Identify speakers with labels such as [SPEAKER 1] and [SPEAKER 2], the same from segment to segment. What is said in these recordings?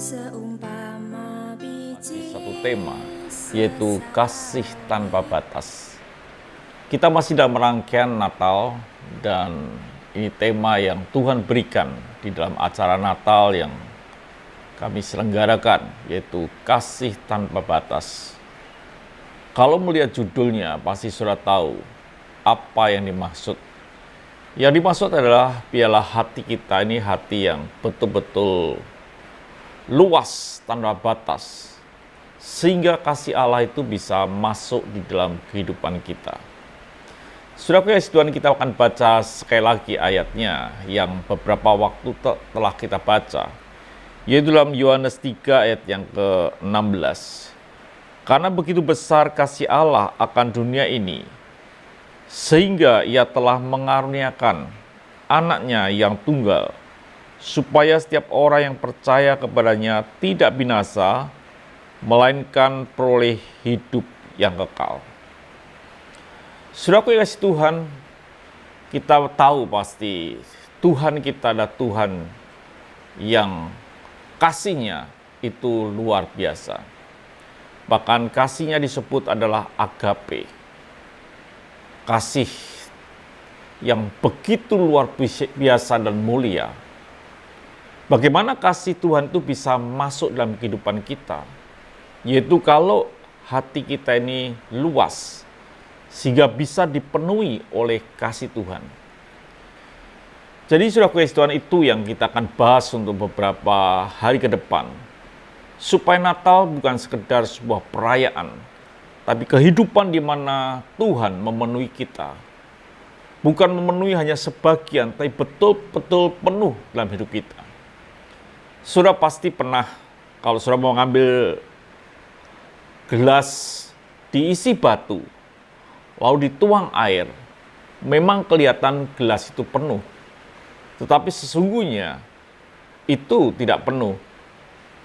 [SPEAKER 1] Seumpama biji
[SPEAKER 2] Satu tema, yaitu kasih tanpa batas. Kita masih dalam rangkaian Natal, dan ini tema yang Tuhan berikan di dalam acara Natal yang kami selenggarakan, yaitu kasih tanpa batas. Kalau melihat judulnya, pasti sudah tahu apa yang dimaksud. Yang dimaksud adalah biarlah hati kita ini hati yang betul-betul luas tanpa batas, sehingga kasih Allah itu bisa masuk di dalam kehidupan kita. Sudah kasih Tuhan, kita akan baca sekali lagi ayatnya yang beberapa waktu telah kita baca, yaitu dalam Yohanes 3 ayat yang ke-16. Karena begitu besar kasih Allah akan dunia ini, sehingga ia telah mengaruniakan anaknya yang tunggal, supaya setiap orang yang percaya kepadanya tidak binasa, melainkan peroleh hidup yang kekal. Saudaraku yang kasih Tuhan, kita tahu pasti Tuhan kita adalah Tuhan yang kasih-Nya itu luar biasa. Bahkan kasih-Nya disebut adalah agape. Kasih yang begitu luar biasa dan mulia. Bagaimana kasih Tuhan itu bisa masuk dalam kehidupan kita? Yaitu kalau hati kita ini luas, sehingga bisa dipenuhi oleh kasih Tuhan. Jadi sudah kasih Tuhan, itu yang kita akan bahas untuk beberapa hari ke depan. Supaya Natal bukan sekedar sebuah perayaan, tapi kehidupan di mana Tuhan memenuhi kita. Bukan memenuhi hanya sebagian, tapi betul-betul penuh dalam hidup kita. Sudah pasti pernah, kalau sudah mau ngambil gelas diisi batu, lalu dituang air, memang kelihatan gelas itu penuh. Tetapi sesungguhnya itu tidak penuh.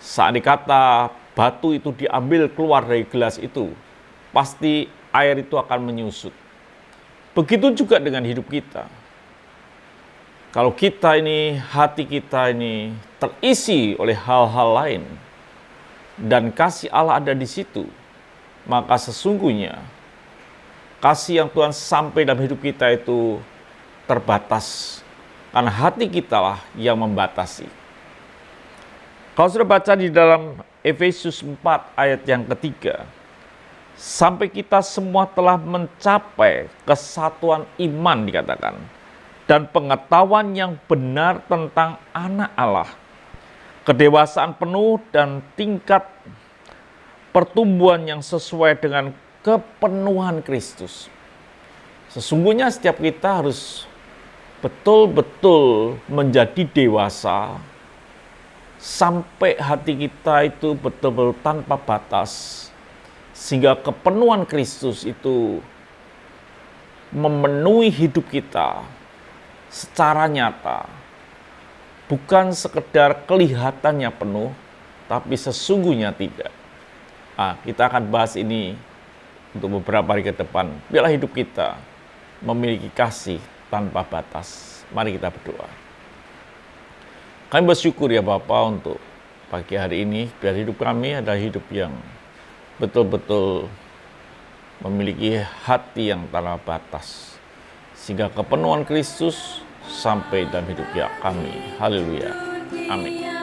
[SPEAKER 2] Saat dikata batu itu diambil keluar dari gelas itu, pasti air itu akan menyusut. Begitu juga dengan hidup kita. Kalau kita ini, hati kita ini terisi oleh hal-hal lain, dan kasih Allah ada di situ, maka sesungguhnya kasih yang Tuhan sampai dalam hidup kita itu terbatas. Karena hati kita lah yang membatasi. Kalau sudah baca di dalam Efesus 4 ayat yang ketiga, sampai kita semua telah mencapai kesatuan iman dikatakan, dan pengetahuan yang benar tentang anak Allah, kedewasaan penuh dan tingkat pertumbuhan yang sesuai dengan kepenuhan Kristus. Sesungguhnya setiap kita harus betul-betul menjadi dewasa, sampai hati kita itu betul-betul tanpa batas, sehingga kepenuhan Kristus itu memenuhi hidup kita secara nyata. Bukan sekedar kelihatannya penuh, tapi sesungguhnya tidak. Kita akan bahas ini untuk beberapa hari ke depan. Biarlah hidup kita memiliki kasih tanpa batas. Mari kita berdoa. Kami bersyukur ya Bapa untuk pagi hari ini. Biar hidup kami adalah hidup yang betul-betul memiliki hati yang tanpa batas, sehingga kepenuhan Kristus sampai dalam hidup kami. Haleluya. Amin.